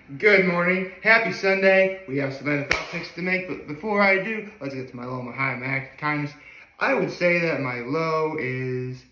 Good morning. Happy Sunday. We have some NFL picks to make, but before I do, let's get to my low, my high, my act of kindness. I would say that my low is...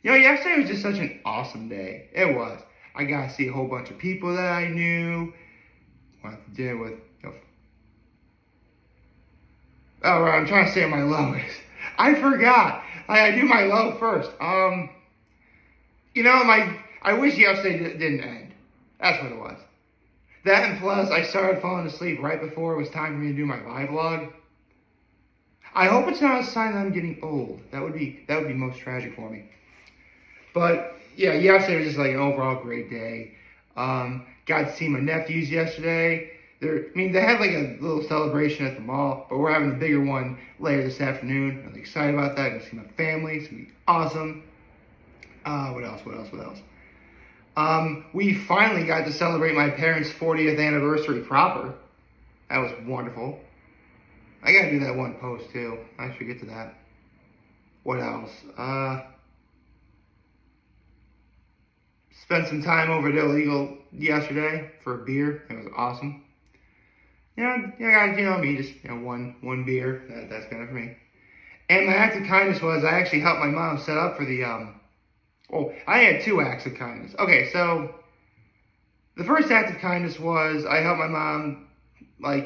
yesterday was just such an awesome day. It was. I got to see a whole bunch of people that I knew. Went to dinner with... Oh, right, I'm trying to say what my low is. I forgot. I do my low first. I wish yesterday didn't end. That's what it was. That and plus, I started falling asleep right before it was time for me to do my live log. I hope it's not a sign that I'm getting old. That would be most tragic for me. But yeah, yesterday was just like an overall great day. Got to see my nephews yesterday. They had like a little celebration at the mall, but we're having a bigger one later this afternoon. I'm excited about that. I'm gonna see my family. It's gonna be awesome. What else? We finally got to celebrate my parents' 40th anniversary proper. That was wonderful. I gotta do that one post too. I should get to that. What else? Spent some time over at Illegal yesterday for a beer. It was awesome. Me, just one beer. That's good for me. And my act of kindness was I actually helped my mom set up for the I had two acts of kindness. Okay, so the first act of kindness was I helped my mom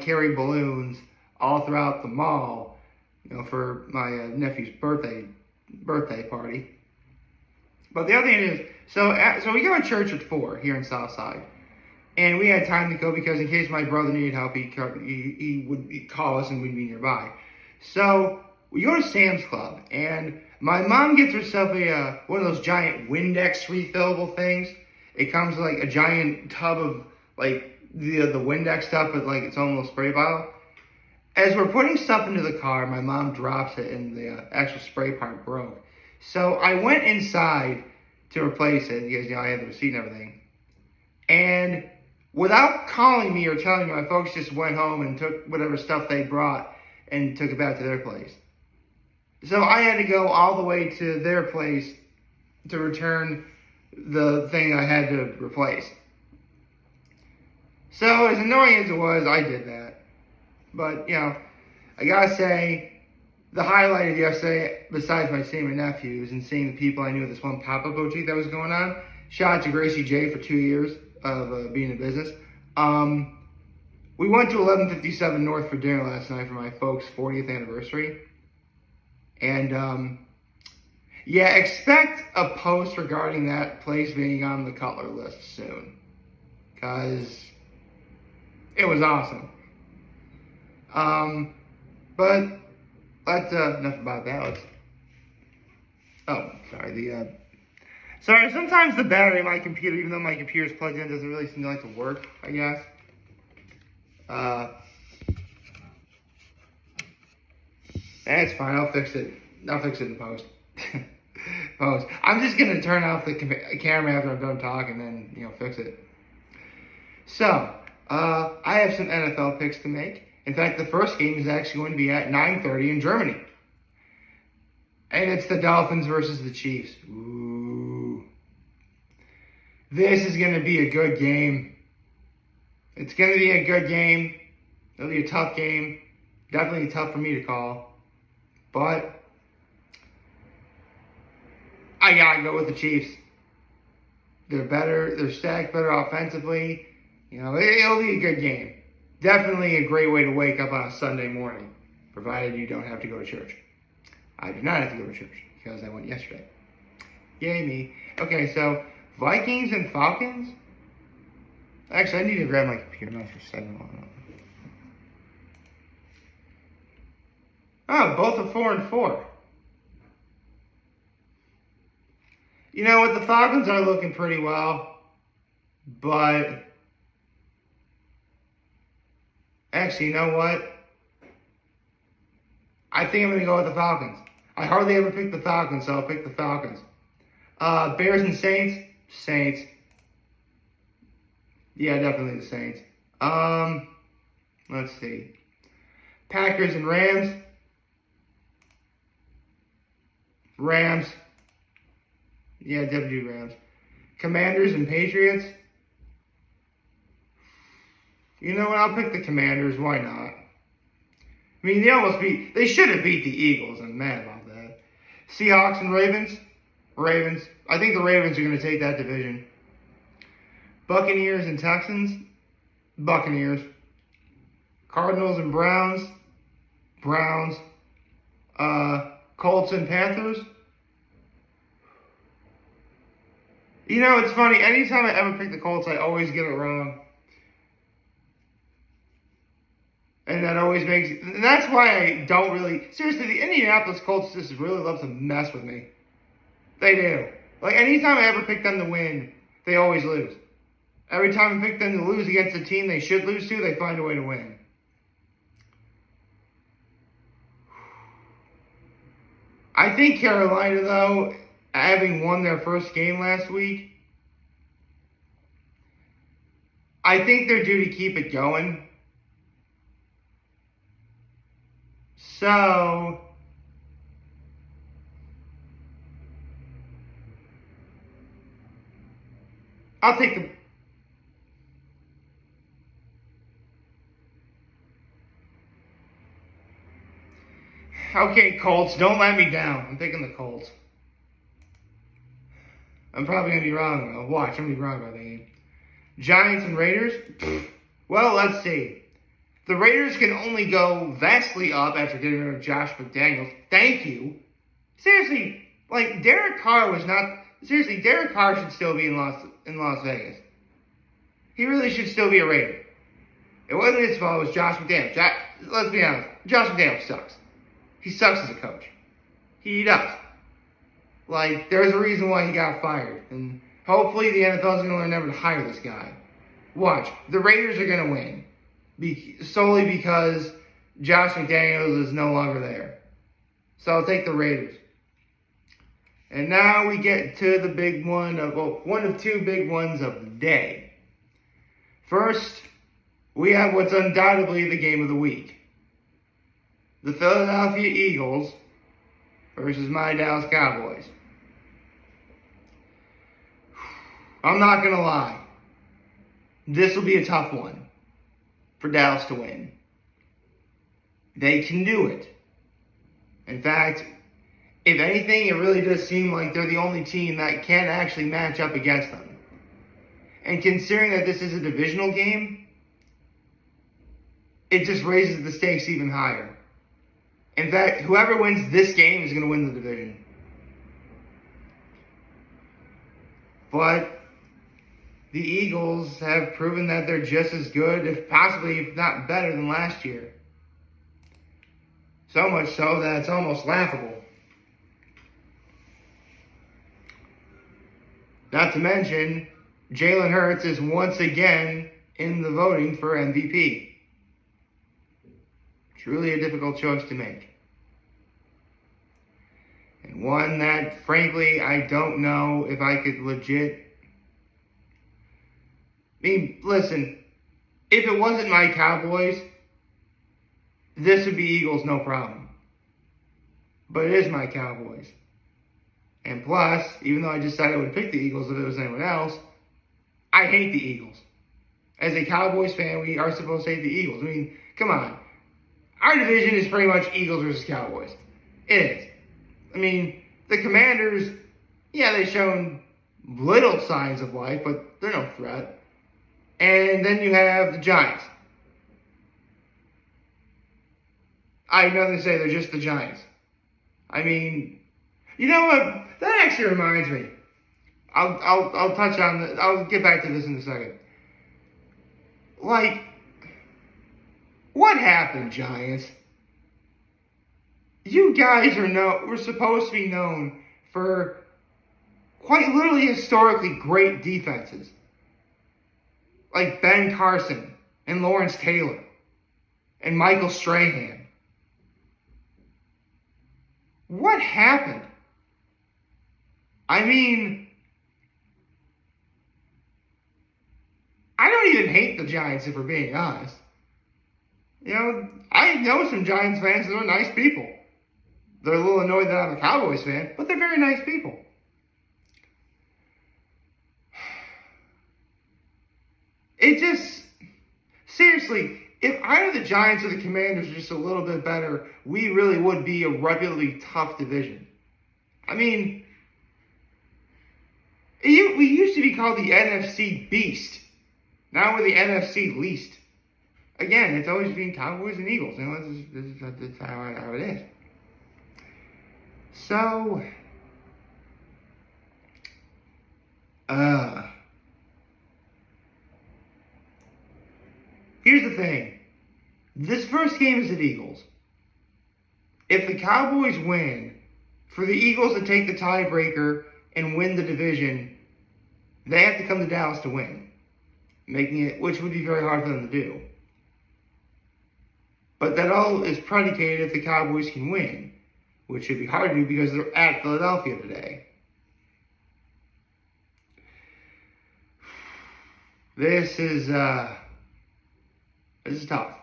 carry balloons all throughout the mall, for my nephew's birthday party. But the other thing is, so we go to church at 4 here in Southside. And we had time to go because in case my brother needed help, he would call us and we'd be nearby. So we go to Sam's Club, and my mom gets herself one of those giant Windex refillable things. It comes with a giant tub of the Windex stuff with its own little spray bottle. As we're putting stuff into the car, my mom drops it and the actual spray part broke. So I went inside to replace it because I had the receipt and everything. And without calling me or telling me, my folks just went home and took whatever stuff they brought and took it back to their place. So I had to go all the way to their place to return the thing I had to replace. So as annoying as it was, I did that. But, I gotta say, the highlight of yesterday, besides seeing my nephews and seeing the people I knew at this one pop-up boutique that was going on, shout out to Gracie J for 2 years of being in business. We went to 1157 North for dinner last night for my folks' 40th anniversary. And, expect a post regarding that place being on the Cutler list soon. Because it was awesome. But enough about that. Sorry, sometimes the battery in my computer, even though my computer is plugged in, doesn't really seem to like to work, I guess. That's fine, I'll fix it in post. I'm just going to turn off the camera after I'm done talking and then, fix it. So, I have some NFL picks to make. In fact, the first game is actually going to be at 9:30 in Germany. And it's the Dolphins versus the Chiefs. Ooh. This is going to be a good game. It's going to be a good game. It'll be a tough game. Definitely tough for me to call. But I got to go with the Chiefs. They're better. They're stacked better offensively. It'll be a good game. Definitely a great way to wake up on a Sunday morning, provided you don't have to go to church. I do not have to go to church because I went yesterday. Yay me. Okay, so Vikings and Falcons. Actually, I need to grab my computer now for a second. Oh, both are 4-4. You know what? The Falcons are looking pretty well, but actually, you know what? I think I'm going to go with the Falcons. I hardly ever pick the Falcons, so I'll pick the Falcons. Bears and Saints? Saints. Yeah, definitely the Saints. Let's see. Packers and Rams? Rams. Yeah, definitely Rams. Commanders and Patriots? You know what? I'll pick the Commanders. Why not? I mean, they should have beat the Eagles. I'm mad about that. Seahawks and Ravens? Ravens. I think the Ravens are going to take that division. Buccaneers and Texans? Buccaneers. Cardinals and Browns? Browns. Colts and Panthers? You know, it's funny. Anytime I ever pick the Colts, I always get it wrong. And that always makes... And that's why I don't really... Seriously, the Indianapolis Colts just really love to mess with me. They do. Like, anytime I ever pick them to win, they always lose. Every time I pick them to lose against a team they should lose to, they find a way to win. I think Carolina, though, having won their first game last week, I think they're due to keep it going. So, I'll take the... Okay, Colts, don't let me down. I'm taking the Colts. I'm probably going to be wrong, though. Watch, I'm going to be wrong about the game. Giants and Raiders? Well, let's see. The Raiders can only go vastly up after getting rid of Josh McDaniels. Thank you. Seriously, like, Derek Carr was not... Seriously, Derek Carr should still be in Las Vegas. He really should still be a Raider. It wasn't his fault, it was Josh McDaniels. Let's be honest, Josh McDaniels sucks. He sucks as a coach. He does. Like, there's a reason why he got fired. And hopefully the NFL is going to learn never to hire this guy. Watch. The Raiders are going to win. Solely because Josh McDaniels is no longer there. So I'll take the Raiders. And now we get to the big one of, well, one of two big ones of the day. First, we have what's undoubtedly the game of the week. The Philadelphia Eagles versus my Dallas Cowboys. I'm not going to lie. This will be a tough one for Dallas to win. They can do it. In fact, if anything, it really does seem like they're the only team that can actually match up against them. And considering that this is a divisional game, it just raises the stakes even higher. In fact, whoever wins this game is going to win the division. But the Eagles have proven that they're just as good, if not better than last year. So much so that it's almost laughable. Not to mention, Jalen Hurts is once again in the voting for MVP. Truly a difficult choice to make. And one that, frankly, I don't know if I could legit... I mean, listen, if it wasn't my Cowboys, this would be Eagles no problem. But it is my Cowboys. And plus, even though I just said I would pick the Eagles if it was anyone else, I hate the Eagles. As a Cowboys fan, we are supposed to hate the Eagles. I mean, come on. Our division is pretty much Eagles versus Cowboys. It is. I mean, the Commanders, yeah, they've shown little signs of life, but they're no threat. And then you have the Giants. I have nothing to say, they're just the Giants. I mean, you know what? That actually reminds me. I'll touch on I'll get back to this in a second. Like, what happened, Giants? You guys were supposed to be known for quite literally historically great defenses. Like Ben Carson and Lawrence Taylor and Michael Strahan. What happened? I mean, I don't even hate the Giants, if we're being honest. You know, I know some Giants fans that are nice people. They're a little annoyed that I'm a Cowboys fan, but they're very nice people. It just... Seriously, if either the Giants or the Commanders are just a little bit better, we really would be a reputedly tough division. I mean, we used to be called the NFC Beast. Now we're the NFC Least. Again, it's always been Cowboys and Eagles. You know, that's how it is. So, here's the thing. This first game is at Eagles. If the Cowboys win, for the Eagles to take the tiebreaker and win the division, they have to come to Dallas to win, making it, which would be very hard for them to do. But that all is predicated if the Cowboys can win, which should be hard to do because they're at Philadelphia today. This is tough.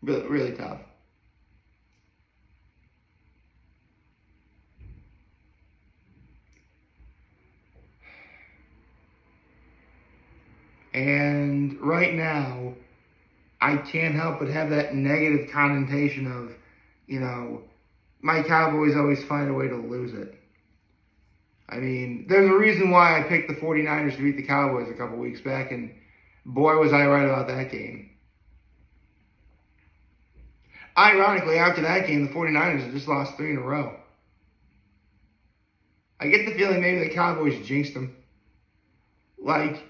Really, really tough. And right now, I can't help but have that negative connotation of, you know, my Cowboys always find a way to lose it. I mean, there's a reason why I picked the 49ers to beat the Cowboys a couple weeks back, and boy, was I right about that game. Ironically, after that game, the 49ers have just lost 3 in a row. I get the feeling maybe the Cowboys jinxed them. Like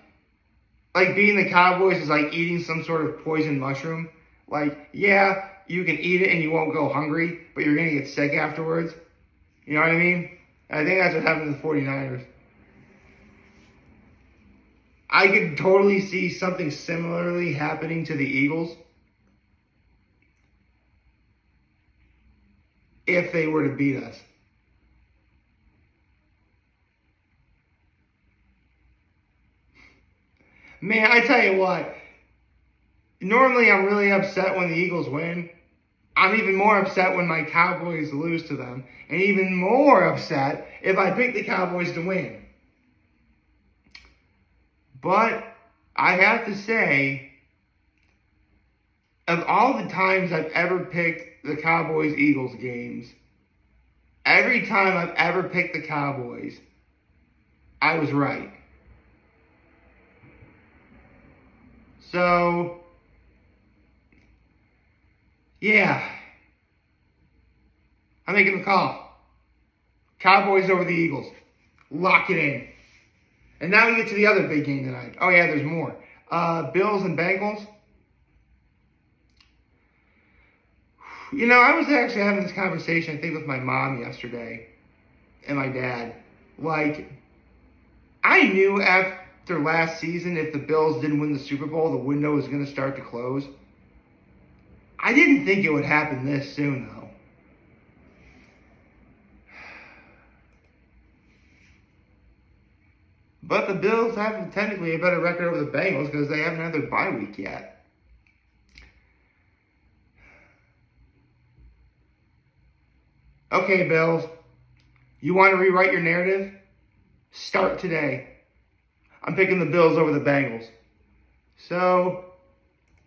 being the Cowboys is like eating some sort of poison mushroom. Like, yeah, you can eat it and you won't go hungry, but you're going to get sick afterwards. You know what I mean? I think that's what happened to the 49ers. I could totally see something similarly happening to the Eagles if they were to beat us. Man, I tell you what, normally I'm really upset when the Eagles win. I'm even more upset when my Cowboys lose to them. And even more upset if I pick the Cowboys to win. But I have to say, of all the times I've ever picked the Cowboys-Eagles games, every time I've ever picked the Cowboys, I was right. So, yeah, I'm making the call. Cowboys over the Eagles. Lock it in. And now we get to the other big game tonight. Oh, yeah, there's more. Bills and Bengals. You know, I was actually having this conversation, I think, with my mom yesterday and my dad. Like, I knew after last season, if the Bills didn't win the Super Bowl, the window was going to start to close. I didn't think it would happen this soon, though. But the Bills have technically a better record over the Bengals because they haven't had their bye week yet. Okay, Bills, you want to rewrite your narrative? Start today. I'm picking the Bills over the Bengals. So,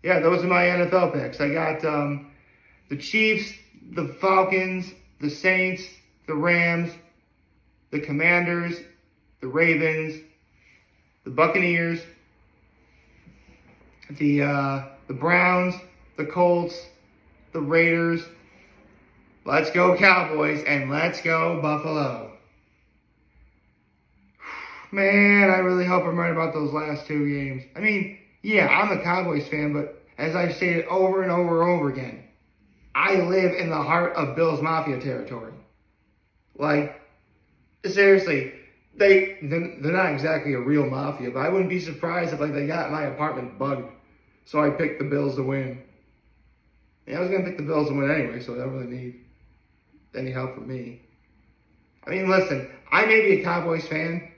yeah, those are my NFL picks. I got the Chiefs, the Falcons, the Saints, the Rams, the Commanders, the Ravens, the Buccaneers, the Browns, the Colts, the Raiders. Let's go Cowboys, and let's go Buffalo. Man, I really hope I'm right about those last 2 games. I mean, yeah, I'm a Cowboys fan, but as I've stated over and over and over again, I live in the heart of Bills Mafia territory. Like, seriously, they're not exactly a real mafia, but I wouldn't be surprised if they got my apartment bugged. So I picked the Bills to win. Yeah, I was going to pick the Bills to win anyway, so I don't really need any help from me. I mean, listen, I may be a Cowboys fan,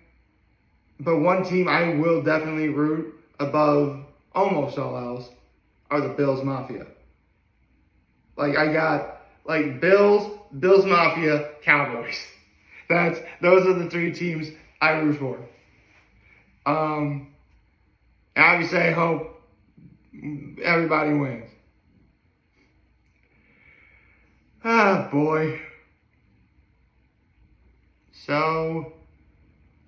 but one team I will definitely root above almost all else are the Bills Mafia. I got, Bills Mafia, Cowboys. Those are the 3 teams I root for. And obviously, I hope everybody wins. Ah, boy. So,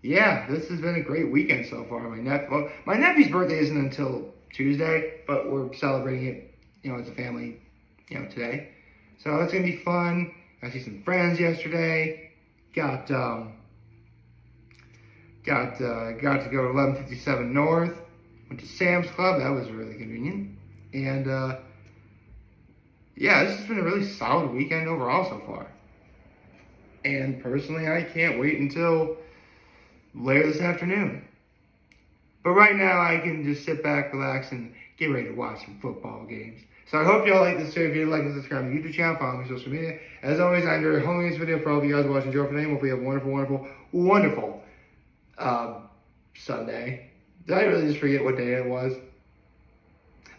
yeah, this has been a great weekend so far. My nephew's birthday isn't until Tuesday, but we're celebrating it, as a family, today. So that's gonna be fun. I see some friends yesterday. Got to go to 1157 North. Went to Sam's Club. That was really convenient. And yeah, this has been a really solid weekend overall so far. And personally, I can't wait until later this afternoon. But right now, I can just sit back, relax, and get ready to watch some football games. So I hope y'all like this video. If you like and subscribe to my YouTube channel, follow me on social media. As always, I enjoyed holding this video for all of you guys watching. Enjoy for the name. Hopefully you have a wonderful, wonderful, wonderful Sunday. Did I really just forget what day it was?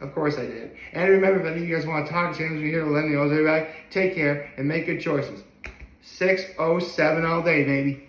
Of course I did. And remember, if any of you guys want to talk to James, we're here to let me know. Take care and make good choices. 607 all day, baby.